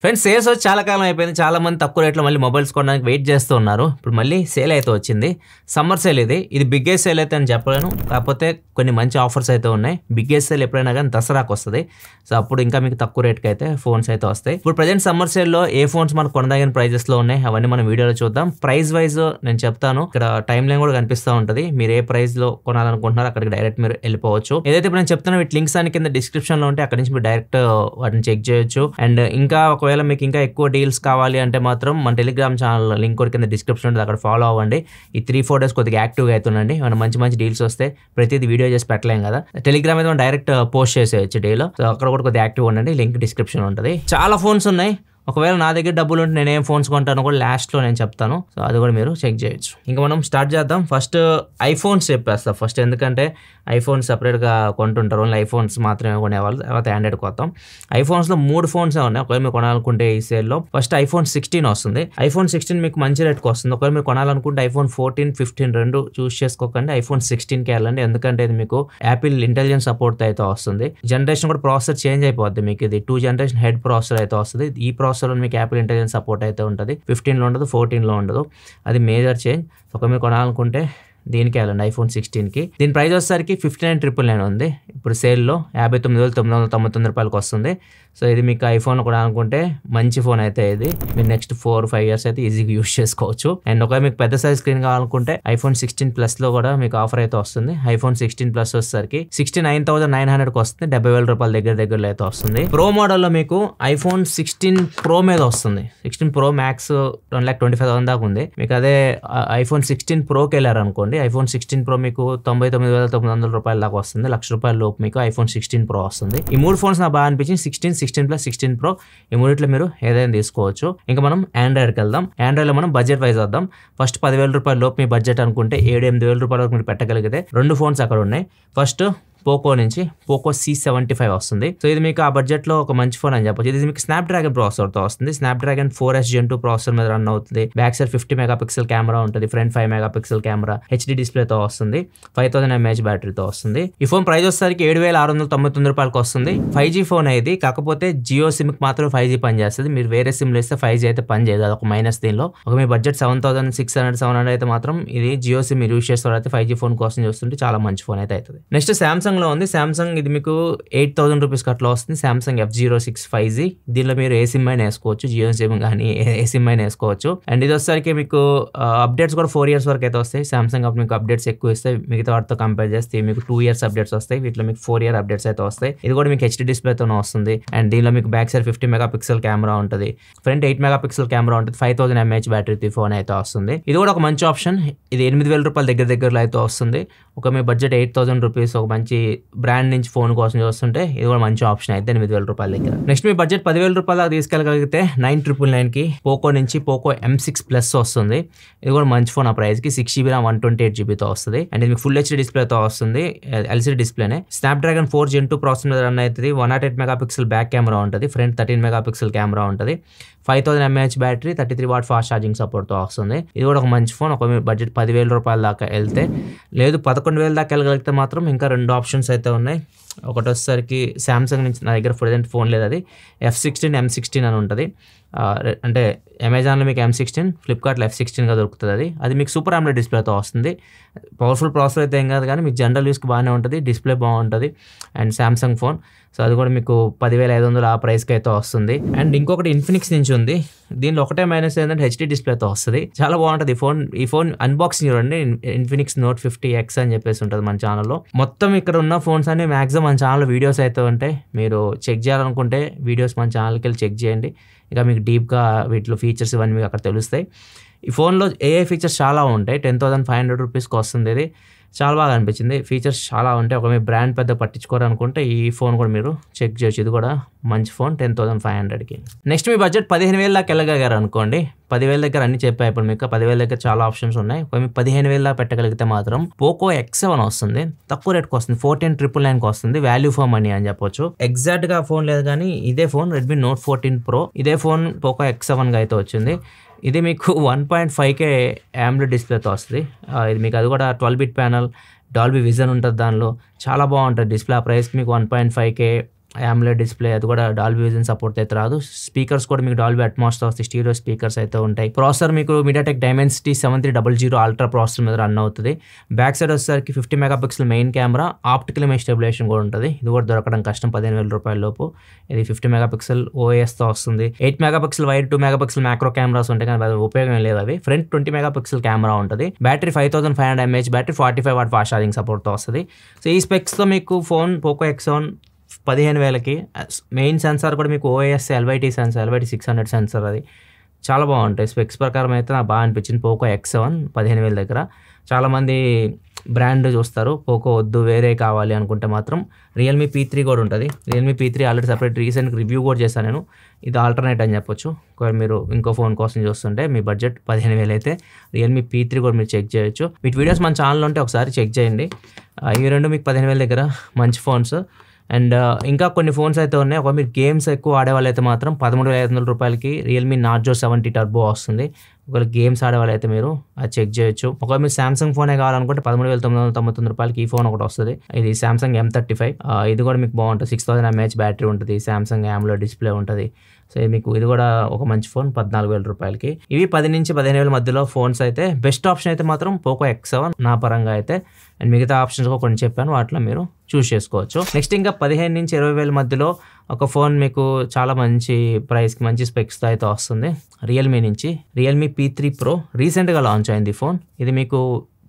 Friends sales వచ్చి చాలా కాలం అయిపోయింది. చాలా మంది తక్కువ రేట్లో మళ్ళీ మొబైల్స్ కొనడానికి వెయిట్ చేస్తూ ఉన్నారు. ఇప్పుడు మళ్ళీ సేల్ అయితే వచ్చింది. సమ్మర్ సేల్ ఇది బిగ్గెస్ట్ సేల్ అయితే అని చెప్పలేను, కాకపోతే కొన్ని మంచి ఆఫర్స్ అయితే ఉన్నాయి. బిగ్గెస్ట్ సేల్ ఎప్పుడైనా కానీ దసరాకు వస్తుంది. సో అప్పుడు ఇంకా మీకు తక్కువ రేట్కి అయితే ఫోన్స్ అయితే వస్తాయి. ఇప్పుడు ప్రజెంట్ సమ్మర్ సేల్లో ఏ ఫోన్స్ మనకు కొనదగిన ప్రైజెస్లో ఉన్నాయి అవన్నీ మనం వీడియోలో చూద్దాం. ప్రైస్ వైజ్ నేను చెప్తాను, ఇక్కడ టైం లైన్ కూడా కనిపిస్తూ ఉంటుంది. మీరు ఏ ప్రైస్లో కొనాలనుకుంటున్నారో అక్కడికి డైరెక్ట్ మీరు వెళ్ళిపోవచ్చు. ఏదైతే ఇప్పుడు నేను చెప్తానో వీటి లింక్స్ అని కింద డిస్క్రిప్షన్లో ఉంటే అక్కడ నుంచి మీరు డైరెక్ట్ వాటిని చెక్ చేయొచ్చు. అండ్ ఇంకా ఒకవేళ మీకు ఇంకా ఎక్కువ డీల్స్ కావాలి అంటే మాత్రం మన టెలిగ్రామ్ ఛానల్ లింక్ కూడా కింద డిస్క్రిప్షన్ ఉంటుంది, అక్కడ ఫాలో అవ్వండి. ఈ 3-4 డేస్ కొద్దిగా యాక్టివ్గా అవుతుండండి. మనం మంచి డీల్స్ వస్తే ప్రతిదీ వీడియో చేసి పెట్టలేం కదా. టెలిగ్రామ్ అయితే మనం డైరెక్ట్ పోస్ట్ చేసేయచ్చు డేలో. సో అక్కడ కూడా కొద్దిగా యాక్టివ్ ఉండండి. లింక్ డిస్క్రిప్షన్ ఉంటుంది. చాలా ఫోన్స్ ఉన్నాయి. ఒకవేళ నా దగ్గర డబ్బులు ఉంటే నేను ఏం ఫోన్స్ కొంటానో కూడా లాస్ట్లో నేను చెప్తాను. సో అది కూడా మీరు చెక్ చేయొచ్చు. ఇంకా మనం స్టార్ట్ చేద్దాం. ఫస్ట్ ఐఫోన్స్ చెప్పేస్తాం ఫస్ట్, ఎందుకంటే ఐఫోన్స్ సపరేట్గా కొంటుంటారు, ఓన్లీ ఐఫోన్స్ మాత్రమే కొనేవాళ్ళు. తర్వాత ఆండ్రాయిడ్కి వస్తాం. ఐఫోన్స్లో 3 ఫోన్స్ ఉన్నాయి ఒకవేళ మీరు కొనాలనుకుంటే ఈ సేల్లో. ఫస్ట్ ఐఫోన్ 16 వస్తుంది. ఐఫోన్ 16 మీకు మంచి రేట్కి వస్తుంది. ఒకవేళ మీరు కొనాలనుకుంటే ఐఫోన్ 14, 15 రెండు చూస్ చేసుకోకండి. ఐఫోన్ 16కి వెళ్ళండి, ఎందుకంటే ఇది మీకు యాపిల్ ఇంటెలిజెన్స్ సపోర్ట్ అయితే వస్తుంది. జనరేషన్ కూడా ప్రాసెసర్ చేంజ్ అయిపోద్ది. మీకు ఇది 2 జనరేషన్ హెడ్ ప్రాసెసర్ అయితే వస్తుంది. ఈ ప్రాసెసర్ మీకు యాపిల్ ఇంటెలిజెన్స్ సపోర్ట్ అయితే ఉంటుంది. 15లో ఉండదు, 14లో ఉండదు. అది మేజర్ చేంజ్. ఒక మీరు కొనాలనుకుంటే దీనికి వెళ్ళండి, ఐఫోన్ 16కి. దీని ప్రైస్ వచ్చేసరికి 59,999 ఉంది. ఇప్పుడు సేల్లో 59,999 రూపాయలకి వస్తుంది. సో ఇది మీకు ఐఫోన్ కూడా అనుకుంటే మంచి ఫోన్ అయితే ఇది. మీరు నెక్స్ట్ 4-5 ఇయర్స్ అయితే ఈజీగా యూస్ చేసుకోవచ్చు. అండ్ ఒకవేళ మీకు పెద్ద సైజ్ స్క్రీన్ కావాలనుకుంటే ఐఫోన్ 16 ప్లస్లో కూడా మీకు ఆఫర్ అయితే వస్తుంది. ఐఫోన్ 16 ప్లస్ వచ్చేసరికి 69,900కి వస్తుంది. 70,000 రూపాయల దగ్గరలో అయితే వస్తుంది. ప్రో మోడల్లో మీకు ఐఫోన్ 16 ప్రో మీద వస్తుంది. 16 ప్రో మ్యాక్స్ 1,25,000 దాకా ఉంది. మీకు అదే ఐఫోన్ 16 ప్రోకి వెళ్ళారనుకోండి, ఐఫోన్ 16 ప్రో మీకు 99,900 రూపాయల దాకా వస్తుంది. ₹1,00,000 లోపు మీకు ఐఫోన్ 16 ప్రో వస్తుంది. ఈ 3 ఫోన్స్ నాకు బాగా అనిపించింది, 16, 16 ప్లస్, 16 ప్రో. ఈ మూడిట్లో మీరు ఏదైనా తీసుకోవచ్చు. ఇంకా మనం ఆండ్రాయిడ్కి వెళ్దాం. ఆండ్రాయిడ్లో మనం బడ్జెట్ వైజ్ వద్దాం. ఫస్ట్ 10,000 రూపాయల లోపు మీ బడ్జెట్ అనుకుంటే 7-8,000 రూపాయల వరకు మీరు పెట్టగలిగితే 2 ఫోన్స్ అక్కడ ఉన్నాయి. ఫస్ట్ పోకో నుంచి పోకో C75 వస్తుంది. సో ఇది మీకు ఆ బడ్జెట్లో ఒక మంచి ఫోన్ అని చెప్పొచ్చు. ఇది మీకు స్నాప్డ్రాగన్ ప్రాసెసర్తో వస్తుంది. స్నాప్డ్రాగన్ 4S Gen 2 ప్రాసెసర్ మీద రన్ అవుతుంది. బ్యాక్ సైడ్ 50 మెగాపిక్సెల్ కెమెరా ఉంటుంది. ఫ్రంట్ 5 మెగాపిక్సెల్ కెమెరా, HD డిస్ప్లేతో వస్తుంది. 5000 mAh బ్యాటరీతో వస్తుంది. ఈ ఫోన్ ప్రైస్ వచ్చేసరికి 7,699 రూపాయలకి వస్తుంది. 5G ఫోన్ ఇది, కాకపోతే జియో సిమ్కి మాత్రమే 5G పనిచేస్తుంది. మీరు వేరే సిమ్లు ఇస్తే 5G అయితే పని చేయదు. అది ఒక మైనస్. దీనిలో ఒక మీ బడ్జెట్ 7,600 అయితే మాత్రం ఇది జియో సిమ్ మీరు యూస్ చేస్తారు అయితే 5G ఫోన్ కోసం చూస్తుంటే చాలా మంచి ఫోన్ అయితే అవుతుంది. నెక్స్ట్ సామ్సంగ్ లో ఉంది. సామ్సంగ్ ఇది మీకు 8,000 రూపీస్ అట్లా వస్తుంది. Samsung F06 5G. దీనిలో మీరు ఏ సిమ్ అయినా వేసుకోవచ్చు, జియో సిమ్ కానీ ఏ సిమ్ అయినా వేసుకోవచ్చు. అండ్ ఇది వచ్చేసరికి మీకు అప్డేట్స్ కూడా 4 ఇయర్స్ వరకు అయితే వస్తాయి. సామ్సంగ్ మీకు అప్డేట్స్ ఎక్కువ ఇస్తాయి. మిగతా వాటితో కంపేర్ చేస్తే మీకు 2 ఇయర్స్ అప్డేట్స్ వస్తాయి. వీటిలో మీకు 4 ఇయర్ అప్డేట్స్ అయితే వస్తాయి. ఇది కూడా మీకు HD డిస్ప్లేతోనే వస్తుంది. అండ్ దీనిలో మీకు బ్యాక్ సైడ్ 50 మెగాపిక్సెల్ కెమెరా ఉంటుంది. ఫ్రంట్ 8 మెగాపిక్సెల్ కెమెరా ఉంటుంది. 5000 mAh బ్యాటరీ ఫోన్ అయితే వస్తుంది. ఇది కూడా ఒక మంచి ఆప్షన్. ఇది 8,000 రూపాయల దగ్గరలో అయితే వస్తుంది. ఒక మీ బడ్జెట్ 8,000 రూపీస్ ఒక మంచి బ్రాండ్ నుంచి ఫోన్ కోసం చూస్తుంటే ఇది కూడా మంచి ఆప్షన్ అయితే 8,000 రూపాయల దగ్గర. నెక్స్ట్ మీ బడ్జెట్ 10,000 రూపాయల దాకా తీసుకెళ్ళగలిగితే 9,999కి పోకో నుంచి పోకో M6 ప్లస్ వస్తుంది. ఇది కూడా మంచి ఫోన్. ఆ ప్రైస్కి 6GB RAM 128GBతో వస్తుంది. అండ్ ఇది మీకు ఫుల్ HD డిస్ప్లేతో వస్తుంది. LCD డిస్ప్లేనే. స్నాప్డ్రాగన్ 4 Gen 2 ప్రాసెసర్ మీద రన్ అవుతుంది. 108 మెగాపిక్సెల్ బ్యాక్ కెమెరా ఉంటుంది. ఫ్రంట్ 13 మెగాపిక్సెల్ కెమెరా ఉంటుంది. 5000 mAh battery, 33W fast charging సపోర్ట్తో వస్తుంది. ఇది కూడా ఒక మంచి ఫోన్. ఒక బడ్జెట్ 10,000 రూపాయల దాకా వెళ్తే, లేదు 11,000 దాకా వెళ్ళగలిగితే మాత్రం ఇంకా 2 ఆప్షన్స్ అయితే ఉన్నాయి. ఒకటి వచ్చేసరికి సామ్సంగ్ నుంచి నా దగ్గర ప్రజెంట్ ఫోన్ లేదు, అది F16 M16 అని ఉంటుంది. అంటే అమెజాన్లో మీకు M16, ఫ్లిప్కార్ట్లో F16గా దొరుకుతుంది. అది మీకు సూపర్ AMOLED డిస్ప్లేతో వస్తుంది. పవర్ఫుల్ ప్రాసెసర్ అయితే ఏం కాదు, కానీ మీకు జనరల్ యూస్కి బాగానే ఉంటుంది. డిస్ప్లే బాగుంటుంది. And Samsung phone. సో అది కూడా మీకు 10,500 ఆ ప్రైస్కి అయితే వస్తుంది. అండ్ ఇంకొకటి ఇన్ఫినిక్స్ నుంచి ఉంది. దీనిలో ఒకటే మైనస్ ఏంటంటే HD డిస్ప్లేతో వస్తుంది. చాలా బాగుంటుంది ఈ ఫోన్ అన్బాక్సింగ్ చూడండి. ఇన్ఫినిక్స్ Note 50X అని చెప్పేసి ఉంటుంది మన ఛానల్లో. మొత్తం ఇక్కడ ఉన్న ఫోన్స్ అన్ని మ్యాక్సిమం మన ఛానల్లో వీడియోస్ అయితే ఉంటాయి. మీరు చెక్ చేయాలనుకుంటే వీడియోస్ మన ఛానల్కి వెళ్ళి చెక్ చేయండి. ఇక మీకు డీప్గా వీటిలో ఫీచర్స్ ఇవన్నీ మీకు అక్కడ తెలుస్తాయి. ఈ ఫోన్లో AI ఫీచర్స్ చాలా ఉంటాయి. 10,500 రూపీస్కి వస్తుంది. ఇది చాలా బాగా అనిపించింది. ఫీచర్స్ చాలా ఉంటాయి. ఒక మీ బ్రాండ్ పెద్ద పట్టించుకోవాలనుకుంటే ఈ ఫోన్ కూడా మీరు చెక్ చేయొచ్చు. ఇది కూడా మంచి ఫోన్ 10,500కి. నెక్స్ట్ మీ బడ్జెట్ 15,000 దాకా వెళ్ళగలిగారు అనుకోండి. 10,000 దగ్గర అన్ని చెప్పాయి. ఇప్పుడు మీకు 10,000 దగ్గర చాలా ఆప్షన్స్ ఉన్నాయి. మీకు 15,000 దాకా పెట్టగలిగితే మాత్రం పోకో X7 వస్తుంది. తక్కువ రేట్కి వస్తుంది. 14,999కి వస్తుంది. వాల్యూ ఫర్ మనీ అని చెప్పొచ్చు. ఎగ్జాక్ట్గా ఫోన్ లేదు, కానీ ఇదే ఫోన్ Redmi Note 14 Pro. ఇదే ఫోన్ పోకో X7గా అయితే వచ్చింది. ఇది మీకు 1.5K AMOLED డిస్ప్లేతో వస్తుంది. ఇది మీకు అది కూడా 12-bit ప్యానల్, డాల్బీ విజన్ ఉంటుంది దానిలో. చాలా బాగుంటుంది డిస్ప్లే. ఆ ప్రైస్కి మీకు 1.5K AMOLED డిస్ప్లే, అది కూడా డాల్బీ విజన్ సపోర్ట్ అయితే రాదు. స్పీకర్స్ కూడా మీకు డాల్బీ అట్మాస్తో వస్తాయి, స్టీరియో స్పీకర్స్ అయితే ఉంటాయి. ప్రాసెసర్ మీకు MediaTek Dimensity 7300 అల్ట్రా ప్రాసెసర్ మీద రన్ అవుతుంది. బ్యాక్ సైడ్ వచ్చేసరికి 50 megapixel main camera, optical image stabilisation కూడా ఉంటుంది. ఇది కూడా దొరకడం కష్టం 15,000 రూపాయల లోపు. ఇది 50 మెగాపిక్సెల్ OISతో వస్తుంది. 8 megapixel wide, 2 megapixel macro cameras ఉంటాయి, కానీ ఉపయోగం లేదు అవి. ఫ్రంట్ 20 మెగాపిక్సెల్ కెమెరా ఉంటుంది. Battery 5500 mAh battery, 45 watt fast charging సపోర్ట్తో వస్తుంది. సో ఈ స్పెక్స్తో మీకు ఫోన్ పోకో X7 15,000కి. మెయిన్ సెన్సార్ కూడా మీకు OIS LYT sensor, LYT 600 sensor, అది చాలా బాగుంటాయి. స్పెక్స్ ప్రకారం అయితే నాకు బాగా అనిపించింది పోకో X7 15,000 దగ్గర. చాలామంది బ్రాండ్ చూస్తారు, పోకో వద్దు వేరే కావాలి అనుకుంటే మాత్రం రియల్మీ P3 కూడా ఉంటుంది. Realme P3 already separate recent review కూడా చేశాను నేను. ఇది ఆల్టర్నేట్ అని చెప్పొచ్చు. ఒకవేళ మీరు ఇంకో ఫోన్ కోసం చూస్తుంటే మీ బడ్జెట్ 15,000 అయితే రియల్మీ P3 కూడా మీరు చెక్ చేయొచ్చు. వీటి వీడియోస్ మన ఛానల్లో ఉంటే ఒకసారి చెక్ చేయండి. ఇవి రెండు మీకు 15,000 దగ్గర మంచి ఫోన్స్. అండ్ ఇంకా కొన్ని ఫోన్స్ అయితే ఉన్నాయి. ఒక మీరు గేమ్స్ ఎక్కువ ఆడేవాళ్ళు అయితే మాత్రం 13,500 రూపాయలకి రియల్మీ నార్జో 70 టర్బో వస్తుంది. ఒకవేళ గేమ్స్ ఆడేవాళ్ళు అయితే మీరు అది చెక్ చేయొచ్చు. ఒకవేళ మీరు సామ్సంగ్ ఫోనే కావాలనుకుంటే 13,999 రూపాయలకి ఈ ఫోన్ ఒకటి వస్తుంది. ఇది సామ్సంగ్ M35. ఇది కూడా మీకు బాగుంటుంది. 6000 mAh బ్యాటరీ ఉంటుంది. సామ్సంగ్ AMOLED డిస్ప్లే ఉంటుంది. సో మీకు ఇది కూడా ఒక మంచి ఫోన్ 14,000 రూపాయలకి. ఇవి 10 నుంచి 15,000 మధ్యలో ఫోన్స్ అయితే బెస్ట్ ఆప్షన్ అయితే మాత్రం పోకో X7 నా పరంగా అయితే. అండ్ మిగతా ఆప్షన్స్ కూడా కొన్ని చెప్పాను, వాటిలో మీరు చూస్ చేసుకోవచ్చు. నెక్స్ట్ ఇంకా 15 నుంచి 20,000 మధ్యలో ఒక ఫోన్ మీకు చాలా మంచి ప్రైస్కి మంచి స్పెక్స్తో అయితే వస్తుంది. రియల్మీ నుంచి రియల్మీ P3 Pro రీసెంట్గా లాంచ్ అయింది ఫోన్. ఇది మీకు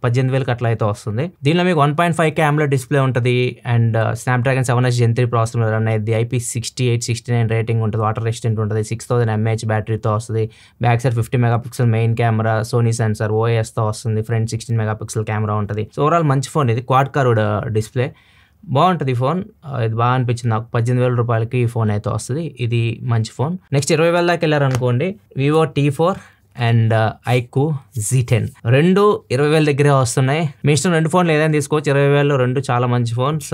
18,000కి అట్లా అయితే వస్తుంది. దీనిలో మీకు 1.5K AMOLED డిస్ప్లే ఉంటుంది. And Snapdragon 7H Gen 3 processor run అయ్యింది. IP68, 69 రేటింగ్ ఉంటుంది. వాటర్ రెసిస్టెంట్ ఉంటుంది. 6000 mAh బ్యాటరీతో వస్తుంది. Back side 50 megapixel main camera, Sony sensor, OISతో వస్తుంది. ఫ్రంట్ 16 మెగాపిక్సెల్ కెమెరా ఉంటుంది. సో ఓవరాల్ మంచి ఫోన్. ఇది క్వాడ్ కర్వ్డ్ డిస్ప్లే, బాగుంటుంది ఫోన్. ఇది బాగా అనిపించింది నాకు. 18,000 రూపాయలకి ఈ ఫోన్ అయితే వస్తుంది. ఇది మంచి ఫోన్. నెక్స్ట్ 20,000 దాకా వెళ్ళారనుకోండి, Vivo T4 and iQOO Z10 రెండు 20,000 దగ్గరే వస్తున్నాయి. మీ ఇష్టం, రెండు ఫోన్లు ఏదైనా తీసుకోవచ్చు. 20,000 రెండు చాలా మంచి ఫోన్స్.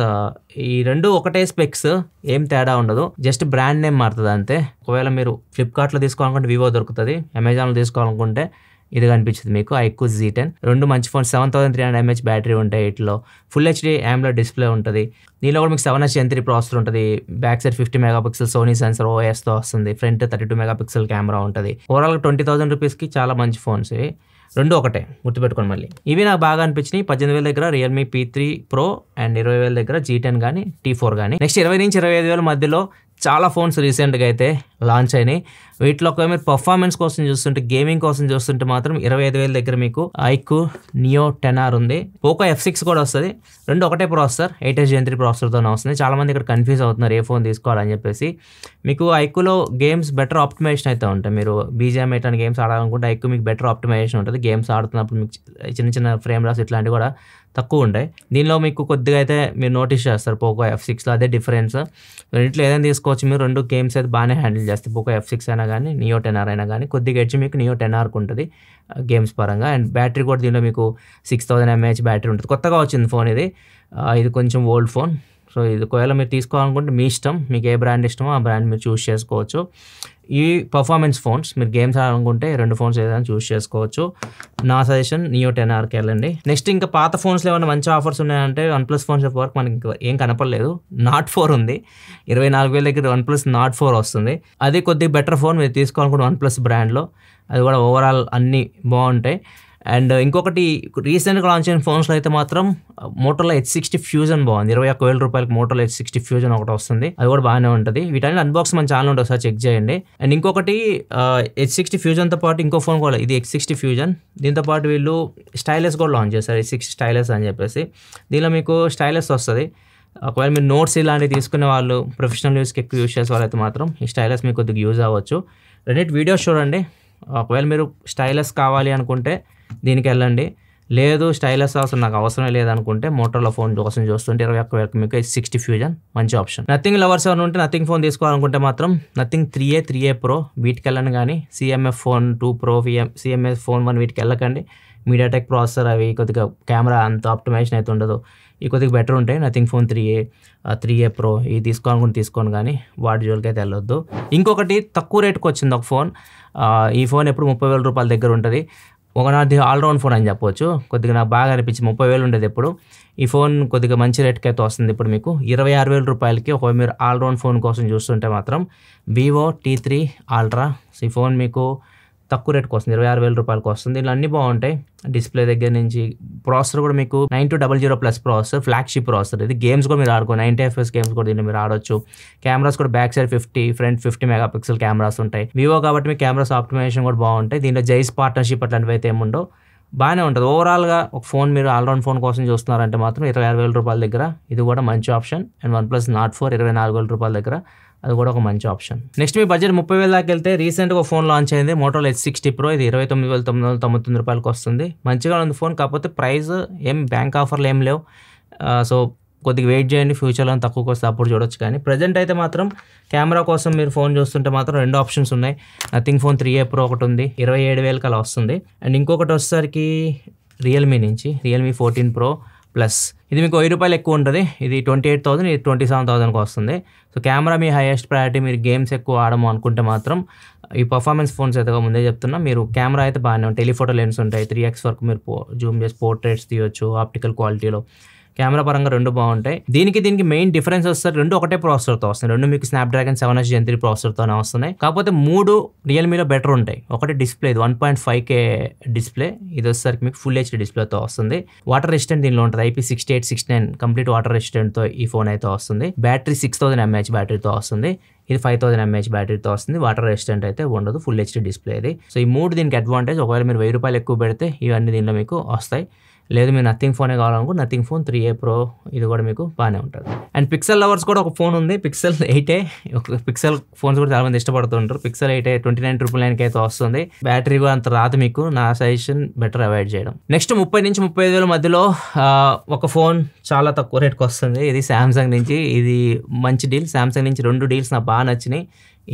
ఈ రెండు ఒకటే స్పెక్స్, ఏం తేడా ఉండదు, జస్ట్ బ్రాండ్ నేమ్ మారుతుంది అంతే. ఒకవేళ మీరు ఫ్లిప్కార్ట్లో తీసుకోవాలనుకుంటే వివో దొరుకుతుంది, అమెజాన్లో తీసుకోవాలనుకుంటే ఇది కనిపించింది మీకు iQOO Z10. రెండు మంచి ఫోన్స్. 7300 mAh బ్యాటరీ ఉంటాయి. వీటిలో ఫుల్ HD AMOLED డిస్ప్లే ఉంటుంది. దీనిలో కూడా మీకు 7H Gen 3 ప్రాసెసర్ ఉంటుంది. Back side 50 megapixel Sony sensor, OISతో వస్తుంది. ఫ్రంట్ 32 మెగాపిక్సెల్ కెమెరా ఉంటుంది. ఓవరాల్గా 20,000 రూపీస్కి చాలా మంచి ఫోన్స్ ఇవి. రెండు ఒకటే, గుర్తుపెట్టుకోండి. మళ్ళీ ఇవి నాకు బాగా అనిపించినాయి. 18,000 దగ్గర రియల్మీ P3 Pro అండ్ 20,000 దగ్గర G10 కానీ T4 కానీ. నెక్స్ట్ 20 నుంచి 25,000 మధ్యలో చాలా ఫోన్స్ రీసెంట్గా అయితే లాంచ్ అయినాయి. వీటిలో ఒక మీరు పర్ఫార్మెన్స్ కోసం చూస్తుంటే, గేమింగ్ కోసం చూస్తుంటే మాత్రం 25,000 దగ్గర మీకు iQOO Neo 10R ఉంది. పోకో F6 కూడా వస్తుంది. రెండు ఒకటే ప్రాసెసర్, 8H Gen 3 ప్రాసెసర్తోనే వస్తుంది. చాలామంది ఇక్కడ కన్ఫ్యూజ్ అవుతున్నారు ఏ ఫోన్ తీసుకోవాలని చెప్పేసి. మీకు iQOOలో గేమ్స్ బెటర్ ఆప్టిమైజేషన్ అయితే ఉంటాయి. మీరు BGM ఎట్లాంటి గేమ్స్ ఆడాలనుకుంటే iQOO మీకు బెటర్ ఆప్టిమైజేషన్ ఉంటుంది. గేమ్స్ ఆడుతున్నప్పుడు మీకు చిన్న చిన్న ఫ్రేమ్ లాస్ ఇట్లాంటివి కూడా తక్కువ ఉంటాయి. దీనిలో మీకు కొద్దిగా అయితే మీరు నోటీస్ చేస్తారు పోకో F6లో, అదే డిఫరెన్స్. రెండిట్లో ఏదైనా తీసుకోవచ్చు మీరు. రెండు గేమ్స్ అయితే బాగానే హ్యాండిల్ చేస్తాయి. పోకో F6 అయినా కానీ Neo 10R అయినా కానీ కొద్దిగా ఎడ్జ్ మీకు Neo 10Rకి ఉంటుంది గేమ్స్ పరంగా. అండ్ బ్యాటరీ కూడా దీనిలో మీకు 6000 mAh బ్యాటరీ ఉంటుంది. కొత్తగా వచ్చింది ఫోన్ ఇది. ఇది కొంచెం ఓల్డ్ ఫోన్. సో ఇది ఒకవేళ మీరు తీసుకోవాలనుకుంటే మీ ఇష్టం, మీకు ఏ బ్రాండ్ ఇష్టమో ఆ బ్రాండ్ మీరు చూస్ చేసుకోవచ్చు. ఈ పర్ఫార్మెన్స్ ఫోన్స్, మీరు గేమ్స్ ఆడాలనుకుంటే రెండు ఫోన్స్ ఏదైనా చూస్ చేసుకోవచ్చు. నా సజెషన్ Neo 10Rకి వెళ్ళండి. నెక్స్ట్ ఇంకా పాత ఫోన్స్లో ఏమైనా మంచి ఆఫర్స్ ఉన్నాయంటే OnePlus ఫోన్స్ వరకు మనకి ఇంకా ఏం కనపడలేదు. Nord 4 ఉంది. 24,000 దగ్గర OnePlus Nord 4 వస్తుంది. అది కొద్దిగా బెటర్ ఫోన్ మీరు తీసుకోవాలనుకుంటే OnePlus బ్రాండ్లో. అది కూడా ఓవరాల్ అన్నీ బాగుంటాయి. అండ్ ఇంకొకటి రీసెంట్గా లాంచ్ అయిన ఫోన్స్లో అయితే మాత్రం మోటోలో H60 Fusion బాగుంది. 21,000 రూపాయలకి మోటోలో H60 Fusion ఒకటి వస్తుంది. అది కూడా బాగానే ఉంటుంది. వీటన్ని అన్బాక్స్ మన ఛానల్ ఉంటుంది, ఒకసారి చెక్ చేయండి. అండ్ ఇంకొకటి H60 Fusionతో పాటు ఇంకో ఫోన్ కూడా, ఇది X60 Fusion. దీంతో పాటు వీళ్ళు స్టైలస్ కూడా లాంచ్ చేస్తారు, H60 స్టైలస్ అని చెప్పేసి. దీనిలో మీకు స్టైలస్ వస్తుంది. ఒకవేళ మీరు నోట్స్ ఇలాంటివి తీసుకునే వాళ్ళు, ప్రొఫెషనల్ యూస్కి ఎక్కువ యూస్ చేసే వాళ్ళైతే మాత్రం ఈ స్టైలస్ మీకు కొద్దిగా యూజ్ అవ్వచ్చు. రెండింటి వీడియోస్ చూడండి. ఒకవేళ మీరు స్టైలస్ కావాలి అనుకుంటే దీనికి వెళ్ళండి. లేదు స్టైలస్ అవసరం నాకు అవసరం లేదనుకుంటే మోటోలో ఫోన్ కోసం చూస్తుంటే 21,000 మీకు H60 Fusion మంచి ఆప్షన్. నథింగ్ లవర్స్ ఎవరు ఉంటే నథింగ్ ఫోన్ తీసుకోవాలనుకుంటే మాత్రం నథింగ్ 3A Pro వీటికి వెళ్ళండి. కానీ CMF phone 2 Pro, CMF phone 1 వీటికి వెళ్ళకండి. MediaTek ప్రాసెసర్ అవి కొద్దిగా కెమెరా అంత ఆప్టిమైజేషన్ అయితే ఉండదు. ఇవి కొద్దిగా బెటర్ ఉంటాయి. నథింగ్ ఫోన్ 3A Pro ఇవి తీసుకోవాలనుకుంటే తీసుకోండి, కానీ వాటి జోలికి అయితే వెళ్ళొద్దు. ఇంకొకటి తక్కువ రేటుకి వచ్చింది ఒక ఫోన్. ఈ ఫోన్ ఎప్పుడు 30,000 రూపాయల దగ్గర ఉంటుంది. నాది ఆల్రౌండ్ ఫోన్ అని చెప్పొచ్చు. కొద్దిగా నాకు బాగా అనిపించింది. 30,000 ఉండేది ఎప్పుడు. ఈ ఫోన్ కొద్దిగా మంచి రేట్కి అయితే వస్తుంది ఇప్పుడు మీకు 26,000 రూపాయలకి. ఒకవేళ మీరు ఆల్రౌండ్ ఫోన్ కోసం చూస్తుంటే మాత్రం వివో T3 అల్ట్రా. ఈ ఫోన్ మీకు తక్కువ రేట్కి వస్తుంది, 26,000 రూపాయలకి వస్తుంది. దీనిలో అన్నీ బాగుంటాయి. డిస్ప్లే దగ్గర నుంచి ప్రాసెసర్ కూడా మీకు 9200+ ప్రాసెసర్, ఫ్లాగ్షిప్ ప్రాసెసర్. ఇది గేమ్స్ కూడా మీరు ఆడుకో 90 FPS గేమ్స్ కూడా దీన్ని మీరు ఆడొచ్చు. కెమెరాస్ కూడా back side 50, front 50 megapixel cameras ఉంటాయి. వివో కాబట్టి మీ కెమెరాస్ ఆప్టిమైజేషన్ కూడా బాగుంటాయి. దీంట్లో జైస్ పార్ట్నర్షిప్ అట్లాంటివి అయితే ఏముండవు. బాగానే ఉంటుంది. ఓవరాల్గా ఒక ఫోన్ మీరు ఆల్రౌండ్ ఫోన్ కోసం చూస్తున్నారంటే మాత్రం 26,000 రూపాయల దగ్గర ఇది కూడా మంచి ఆప్షన్. అండ్ OnePlus Nord 4 24,000 రూపాయల దగ్గర అది కూడా ఒక మంచి ఆప్షన్. నెక్స్ట్ మీ బడ్జెట్ 30,000 దాకా వెళ్తే రీసెంట్గా ఒక ఫోన్ లాంచ్ అయింది, Motorola H60 Pro. ఇది 29,999 రూపాయలకి వస్తుంది. మంచిగా ఉంది ఫోన్, కాకపోతే ప్రైస్ ఏం బ్యాంక్ ఆఫర్లు ఏం లేవు. సో కొద్దిగా వెయిట్ చేయండి, ఫ్యూచర్లో తక్కువకి వస్తే అప్పుడు చూడొచ్చు. కానీ ప్రజెంట్ అయితే మాత్రం కెమెరా కోసం మీరు ఫోన్ చూస్తుంటే మాత్రం 2 ఆప్షన్స్ ఉన్నాయి. నథింగ్ ఫోన్ 3A Pro ఒకటి ఉంది, 27,000కి అలా వస్తుంది. అండ్ ఇంకొకటి వచ్చేసరికి రియల్మీ నుంచి Realme 14 Pro Plus. ఇది మీకు 1000 రూపాయలు ఎక్కువ ఉంటుంది. ఇది 28,000, ఇది 27,000కి వస్తుంది. సో కెమెరా మీ హైయెస్ట్ ప్రయారిటీ, మీరు గేమ్స్ ఎక్కువ ఆడము అనుకుంటే మాత్రం ఈ పర్ఫార్మెన్స్ ఫోన్స్ అయితే ముందే చెప్తున్నా, మీరు కెమెరా అయితే బాగానే ఉంటాయి. టెలిఫోటో లెన్స్ ఉంటాయి, 3x వరకు మీరు జూమ్ చేసి పోర్ట్రేట్స్ తీయొచ్చు ఆప్టికల్ క్వాలిటీలో. కెమెరా పరంగా 2 బాగుంటాయి. దీనికి మెయిన్ డిఫరెన్స్ వస్తారు, 2 ఒకటే ప్రాసెసర్తో వస్తాయి. 2 మీకు Snapdragon 7H Gen 3 ప్రాసెసర్తోనే వస్తున్నాయి. కాకపోతే 3 రియల్మీలో బెటర్ ఉంటాయి. ఒకటి డిస్ప్లే, ఇది 1.5K డిస్ప్లే. ఇది వచ్చేసరికి మీకు ఫుల్ HD డిస్ప్లేతో వస్తుంది. వాటర్ రెసిస్టెంట్ దీనిలో ఉంటుంది, IP6869 కంప్లీట్ వాటర్ రెసిస్టెంట్తో ఈ ఫోన్ అయితే వస్తుంది. బ్యాటరీ 6000 mAh బ్యాటరీతో వస్తుంది. ఇది 5000 mAh బ్యాటరీతో వస్తుంది. వాటర్ రెసిస్టెంట్ అయితే ఉండదు, ఫుల్ HD డిస్ప్లే ఇది. సో ఈ 3 దీనికి అడ్వాంటేజ్. ఒకవేళ మీరు 1000 రూపాయలు ఎక్కువ పెడితే ఇవన్నీ దీనిలో మీకు వస్తాయి. లేదు మీరు నథింగ్ ఫోనే కావాలనుకో నథింగ్ ఫోన్ 3A Pro ఇది కూడా మీకు బాగానే ఉంటుంది. అండ్ పిక్సెల్ లవర్స్ కూడా ఒక ఫోన్ ఉంది, Pixel 8a. పిక్సెల్ ఫోన్స్ కూడా చాలా మంది ఇష్టపడుతుంటారు. Pixel 8a 29,999కి అయితే వస్తుంది. బ్యాటరీ కూడా అంత రాదు మీకు. నా సజెషన్ బెటర్ అవాయిడ్ చేయడం. నెక్స్ట్ 30 నుంచి 35,000 మధ్యలో ఒక ఫోన్ చాలా తక్కువ రేట్కి వస్తుంది. ఇది శాంసంగ్ నుంచి. ఇది మంచి డీల్. శాంసంగ్ నుంచి 2 డీల్స్ నాకు బాగా నచ్చినాయి.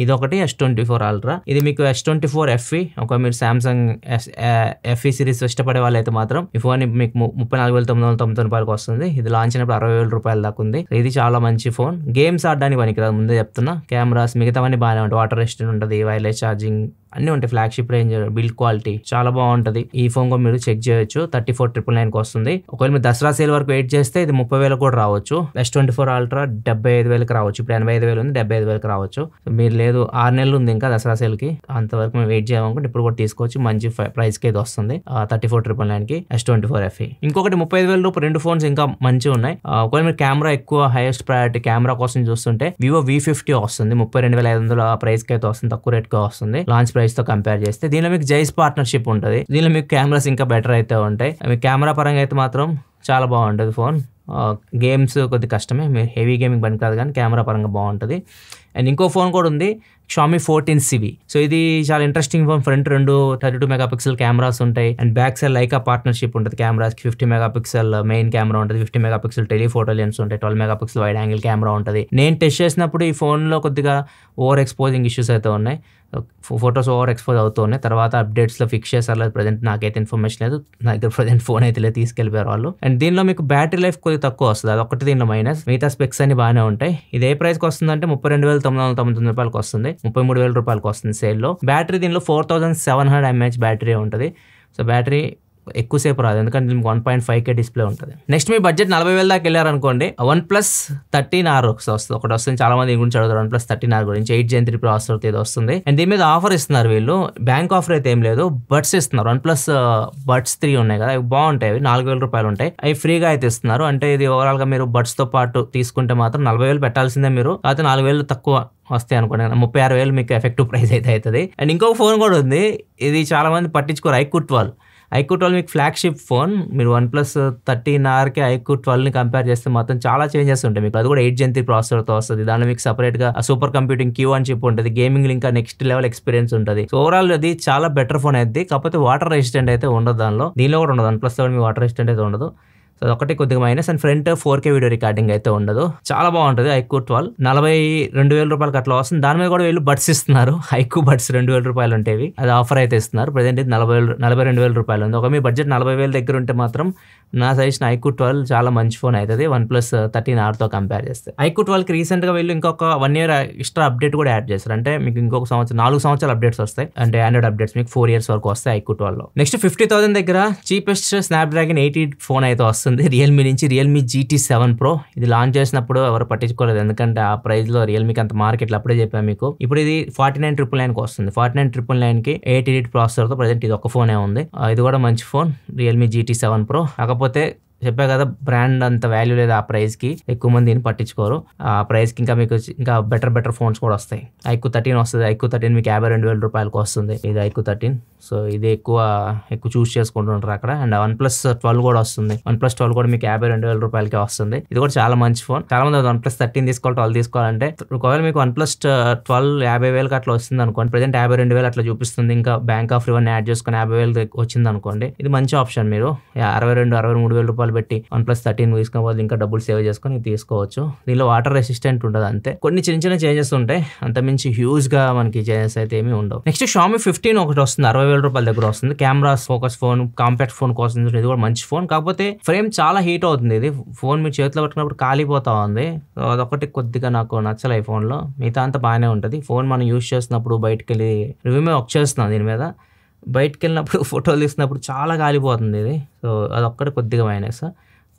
ఇదొకటి S24 Ultra. ఇది మీకు S24 FE. ఒక మీరు సామ్సంగ్ FE సిరీస్ ఇష్టపడే వాళ్ళైతే మాత్రం ఈ ఫోన్ మీకు 34,999 రూపాయలకి వస్తుంది. ఇది లాంచ్ అయినప్పుడు 60,000 రూపాయల దాకా ఉంది. ఇది చాలా మంచి ఫోన్. గేమ్స్ ఆడడానికి పనికిరాదు, ముందే చెప్తున్నా. కెమెరాస్ మిగతావన్నీ బాగానే ఉంటాయి. వాటర్ రెసిస్టెంట్ ఉంటుంది, వైర్లెస్ ఛార్జింగ్ అన్నీ ఉంటాయి. ఫ్లాగ్షిప్ రేంజ్, బిల్డ్ క్వాలిటీ చాలా బాగుంటుంది. ఈ ఫోన్ కూడా మీరు చెక్ చేయొచ్చు. 34,999కి వస్తుంది. ఒకవేళ మీరు దసరా సేల్ వరకు వెయిట్ చేస్తే ఇది 30,000 కూడా రావచ్చు. S24 Ultra 75,000కి రావచ్చు. ఇప్పుడు 85,000 ఉంది, 75,000కి రావచ్చు. మీరు లేదు 6 నెలలు ఉంది ఇంకా దసరా సేల్కి, అంతవరకు మేము వెయిట్ చేయాలనుకుంటే ఇప్పుడు కూడా తీసుకోవచ్చు. మంచి ప్రైస్కి ఇది వస్తుంది 34,999కి S24 FE. ఇంకొకటి 35,000 రూపాయలు 2 ఫోన్స్ ఇంకా మంచిగా ఉన్నాయి. ఒకవేళ మీరు కెమెరా ఎక్కువ హైయెస్ట్ ప్రయారిటీ కెమెరా కోసం చూస్తుంటే వివో V50 వస్తుంది. 32,500 ప్రైస్కి అయితే వస్తుంది, తక్కువ రేట్గా వస్తుంది లాంచ్ ప్రైస్ తో కంపేర్ చేస్తే. దీనిలో మీకు జైస్ పార్ట్నర్షిప్ ఉంటుంది. దీనిలో మీకు కెమెరాస్ ఇంకా బెటర్ అయితే ఉంటాయి. మీ కెమెరా పరంగా అయితే మాత్రం చాలా బాగుంటుంది ఫోన్. గేమ్స్ కొద్ది కష్టమే, మీరు హెవీ గేమింగ్ పని కాదు, కానీ కెమెరా పరంగా బాగుంటుంది. అండ్ ఇంకో ఫోన్ కూడా ఉంది, Xiaomi 14CV. సో ఇది చాలా interesting phone. Front 2 32 megapixel cameras ఉంటాయి. And back side Leica partnership ఉంటుంది. కెమెరాస్కి 50 మెగాపిక్సెల్ మెయిన్ కెమెరా ఉంటుంది, 50 మెగాపిక్సెల్ టెలిఫోటో లెన్స్ ఉంటాయి, 12 మెగాపిక్సెల్ వైడ్ యాంగిల్ కెమెరా ఉంటుంది. నేను టెస్ట్ చేసినప్పుడు ఈ ఫోన్లో కొద్దిగా ఓవర్ ఎక్స్పోజింగ్ ఇష్యూస్ అయితే ఉన్నాయి. ఫొటోస్ ఓవర్ ఎక్స్పోజ్ అవుతున్నాయి. తర్వాత అప్డేట్స్లో ఫిక్స్ చేసారు. ప్రజెంట్ నాకైతే ఇన్ఫర్మేషన్ లేదు, నా దగ్గర ప్రజెంట్ ఫోన్ అయితే లేదు, తీసుకెళ్ళిపోయారు వాళ్ళు. అండ్ దీనిలో మీకు బ్యాటరీ లైఫ్ కొద్దిగా తక్కువ వస్తుంది, అదొకటి దీనిలో మైనస్. మిగతా స్పెక్స్ అన్ని బాగానే ఉంటాయి. ఇది ఏ ప్రైస్కి వస్తుందంటే 32,999 రూపాయలకి వస్తుంది, 33,000 రూపాయలకి వస్తుంది సేల్లో. బ్యాటరీ దీనిలో 4700 mAh బ్యాటరీ ఉంటుంది. సో బ్యాటరీ ఎక్కువసేపు రాదు, ఎందుకంటే దీనికి 1.5K డిస్ప్లే ఉంటుంది. నెక్స్ట్ మీ బడ్జెట్ 40,000 దాకా వెళ్ళారనుకోండి, OnePlus 13R వస్తుంది. ఒకటి వస్తుంది, చాలా మంది గురించి అడుగుతారు OnePlus 13R గురించి. 8 Gen 3 ప్రాసెసర్ ఇది వస్తుంది. అండ్ దీని మీద ఆఫర్ ఇస్తున్నారు వీళ్ళు. బ్యాంక్ ఆఫర్ అయితే ఏం లేదు, బడ్స్ ఇస్తున్నారు. OnePlus Buds 3 ఉన్నాయి కదా, అవి బాగుంటాయి. అవి 4,000 రూపాయలు ఉంటాయి. అవి ఫ్రీగా అయితే ఇస్తున్నారు. అంటే ఇది ఓవరాల్ గా మీరు బడ్స్ తో పాటు తీసుకుంటే మాత్రం 40,000 పెట్టాల్సిందే మీరు. అయితే 4,000 తక్కువ వస్తాయి అనుకోండి, 36,000 మీకు ఎఫెక్టివ్ ప్రైస్ అయితే అవుతుంది. అండ్ ఇంకొక ఫోన్ కూడా ఉంది, ఇది చాలా మంది పట్టించుకోరు, iQOO 12. iQOO 12 మీకు ఫ్లాగ్షిప్ ఫోన్. మీరు OnePlus 13Rకి iQOO 12ని కంపేర్ చేస్తే మాత్రం చాలా చేంజెస్ ఉంటాయి మీకు. అది కూడా 8 Gen 3 ప్రాసెసర్తో వస్తుంది. దానిలో మీకు సపరేట్గా సూపర్ కంప్యూటింగ్ Q1 చిప్ ఉంటుంది. గేమింగ్ ఇంకా నెక్స్ట్ లెవెల్ ఎక్స్పీరియన్స్ ఉంటుంది. సో ఓవరాల్ అది చాలా బెటర్ ఫోన్ అయితే, కాకపోతే వాటర్ రెసిస్టెంట్ అయితే ఉండదు దానిలో. దీనిలో కూడా ఉండదు. OnePlus 7 మీ వాటర్ రెసిస్టెంట్ అయితే ఉండదు. సో అదొకటి కొద్దిగా minus. And front 4K video recording అయితే ఉండదు. చాలా బాగుంటుంది iQOO 12. 42,000 రూపాయలకి అట్లా వస్తుంది. దాని మీద కూడా వీళ్ళు బడ్స్ ఇస్తున్నారు. iQOO బడ్స్ 2,000 రూపాయలు ఉంటాయి. అది ఆఫర్ అయితే ఇస్తున్నారు. ప్రజెంట్ ఇది 42,000 రూపాయలు ఉంది. ఒక మీ బడ్జెట్ 40,000 దగ్గర ఉంటే మాత్రం నా సజెషన్ iQOO 12 చాలా మంచి ఫోన్ అవుతుంది OnePlus 13R కంపేర్ చేస్తే. iQOO 12కి రీసెంట్గా వీళ్ళు ఇంకొక 1 year ఎక్స్ట్రా అప్డేట్ కూడా యాడ్ చేస్తారు. అంటే మీకు ఇంకొక 4 సంవత్సరాలు అప్డేట్స్ వస్తాయి. అంటే ఆండ్రాయిడ్ అప్డేట్స్ మీకు 4 years వరకు వస్తాయి iQOO 12లో. నెక్స్ట్ 50,000 దగ్గర చీపెస్ట్ స్నాప్డ్రాగన్ 80 ఫోన్ అయితే వస్తుంది రియల్మీ నుంచి. Realme GT7 Pro. ఇది లాంచ్ చేసినప్పుడు ఎవరు పట్టించుకోలేదు, ఎందుకంటే ఆ ప్రైస్ లో రియల్మీకి అంత మార్కెట్లో అప్పుడే చెప్పాను మీకు. ఇప్పుడు ఇది 49,999కి వస్తుంది. 49,999కి 888 ప్రాసెసర్ తో ప్రజెంట్ ఇది ఒక ఫోనే ఉంది. ఇది కూడా మంచి ఫోన్ రియల్మీ GT7 Pro. కాకపోతే చెప్పా కదా, బ్రాండ్ అంత వాల్యూ లేదు ఆ ప్రైస్ కి, ఎక్కువ మంది దీన్ని పట్టించుకోరు. ఆ ప్రైస్ కి ఇంకా మీకు ఇంకా బెటర్ ఫోన్స్ కూడా వస్తాయి. iQOO 13 వస్తుంది. iQOO 13 మీకు 52,000 రూపాయలకి వస్తుంది. ఇది iQOO 13. సో ఇది ఎక్కువ చూస్ చేసుకుంటుంటారు అక్కడ. అండ్ OnePlus 12 కూడా వస్తుంది. OnePlus 12 కూడా మీకు 52,000 రూపాయలకి వస్తుంది. ఇది కూడా చాలా మంచి ఫోన్. చాలా మంది OnePlus 13 తీసుకోవాలి, 12 తీసుకోవాలంటే ఒకవేళ మీకు OnePlus 12 50,000కి అట్లా వస్తుంది అనుకోండి, ప్రజెంట్ 52,000 అట్లా చూపిస్తుంది. ఇంకా బ్యాంక్ ఆఫ్ రివన్ యాడ్ చేసుకుని 50,000 వచ్చింది అనుకోండి, ఇది మంచి ఆప్షన్. మీరు 63,000 రూపాయలు పెట్టి OnePlus 13 తీసుకోవాలి, ఇంకా డబ్బులు సేవ్ చేసుకొని తీసుకోవచ్చు. దీనిలో వాటర్ రెసిస్టెంట్ ఉంటుంది అంతే. కొన్ని చిన్న చేంజెస్ ఉంటాయి, అంతమించి హ్యూజ్ గా మనకి చేంజెస్ అయితే ఏమి ఉండవు. నెక్స్ట్ Xiaomi 15 ఒకటి వస్తుంది. 60,000 రూపాయల దగ్గర వస్తుంది. Cameras, focus phone, compact phone కోసం ఇది కూడా మంచి ఫోన్. కాకపోతే ఫ్రేమ్ చాలా హీట్ అవుతుంది. ఇది ఫోన్ మీ చేతిలో పట్టుకున్నప్పుడు కాలిపోతా ఉంది. అదొకటి కొద్దిగా నాకు నచ్చలే ఈ ఫోన్ లో. మిగతా అంతా బాగానే ఉంటుంది. ఫోన్ మనం యూజ్ చేస్తున్నప్పుడు బయటకు వెళ్ళి రివ్యూ మీద చేస్తున్నాం దీని మీద, బయటకు వెళ్ళినప్పుడు ఫోటోలు తీసినప్పుడు చాలా కాలిపోతుంది ఇది. సో అదొక్కటి కొద్దిగా మైనస్,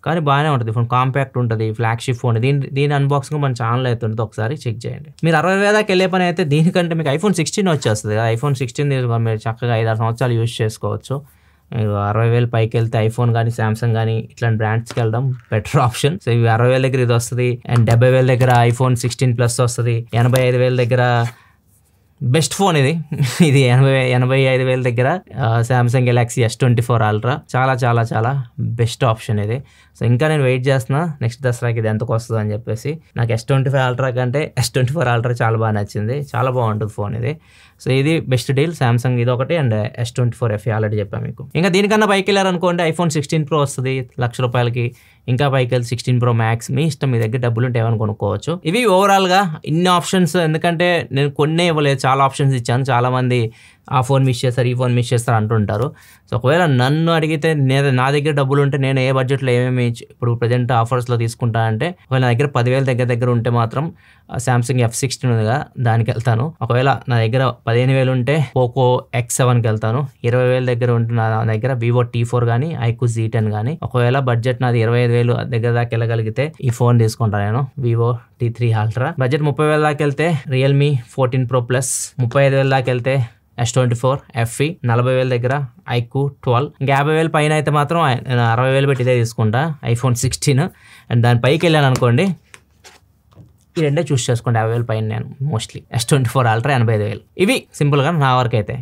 కానీ బాగానే ఉంటుంది ఫోన్. కాంపాక్ట్ ఉంటుంది, ఫ్లాగ్షిప్ ఫోన్. దీని అన్బాక్సింగ్ మన ఛానల్ అయితే ఉంటుంది, ఒకసారి చెక్ చేయండి. మీరు 60,000 దాకా వెళ్ళే పని అయితే దీనికంటే మీకు iPhone 16 వచ్చేస్తుంది. iPhone 16 తీసుకొని మీరు చక్కగా 5-6 సంవత్సరాలు యూజ్ చేసుకోవచ్చు. మీరు 60,000 పైకి వెళ్తే ఐఫోన్ కానీ శాంసంగ్ కానీ ఇట్లాంటి బ్రాండ్స్కి వెళ్ళడం బెటర్ ఆప్షన్. సో ఇవి 60,000 దగ్గర ఇది వస్తుంది. అండ్ 70,000 దగ్గర iPhone 16 Plus వస్తుంది. 85,000 దగ్గర బెస్ట్ ఫోన్ ఇది. 85,000 దగ్గర సామ్సంగ్ గెలాక్సీ S24 Ultra చాలా బెస్ట్ ఆప్షన్ ఇది. సో ఇంకా నేను వెయిట్ చేస్తున్నా నెక్స్ట్ దసరాకి ఇది ఎంతకు వస్తుంది అని చెప్పేసి. నాకు S25 Ultra కంటే S24 Ultra చాలా బాగా నచ్చింది. చాలా బాగుంటుంది ఫోన్ ఇది. సో ఇది బెస్ట్ డీల్. సామ్సంగ్ ఇది ఒకటి అండ్ S24 FE ఆల్రెడీ చెప్పాను మీకు. ఇంకా దీనికన్నా పైకి వెళ్ళారనుకోండి iPhone 16 Pro వస్తుంది 1,00,000 రూపాయలకి. ఇంకా పైకి వెళ్ళి 16 Pro Max, మీ ఇష్టం, మీ దగ్గర డబ్బులు ఉంటే ఏమైనా కొనుక్కోవచ్చు. ఇవి ఓవరాల్గా ఇన్ని ఆప్షన్స్. ఎందుకంటే నేను కొన్నే ఇవ్వలేదు, చాలా ఆప్షన్స్ ఇచ్చాను. చాలామంది ఆ ఫోన్ మిస్ చేస్తారు, ఈ ఫోన్ మిస్ చేస్తారు అంటుంటారు. సో ఒకవేళ నన్ను అడిగితే నా దగ్గర డబ్బులు ఉంటే నేను ఏ బడ్జెట్లో ఏమేమి ఇప్పుడు ప్రజెంట్ ఆఫర్స్లో తీసుకుంటా అంటే, ఒకవేళ నా దగ్గర 10,000 దగ్గర ఉంటే మాత్రం సామ్సంగ్ F16 ఉందిగా దానికి వెళ్తాను. ఒకవేళ నా దగ్గర 15,000 ఉంటే పోకో X7కి వెళ్తాను. 20,000 దగ్గర ఉంటే నా దగ్గర Vivo T4 కానీ iQOO Z10 కానీ. ఒకవేళ బడ్జెట్ నాది 25,000 దగ్గర దాకా వెళ్ళగలిగితే ఈ ఫోన్ తీసుకుంటాను నేను, Vivo T3 Ultra. బడ్జెట్ 30,000 దాకా వెళ్తే Realme 14 Pro Plus. 35,000 దాకా వెళ్తే S24 FE. 40,000 దగ్గర iQOO 12. ఇంకా 50,000 పైన అయితే మాత్రం 60,000 పెట్టి ఇదే తీసుకుంటా, iPhone 16. అండ్ దాని పైకి వెళ్ళాను అనుకోండి, ఈ రెండే చూస్ చేసుకోండి. 50,000 పైన నేను మోస్ట్లీ S24 Ultra 85,000. ఇవి సింపుల్గా నా వరకు అయితే.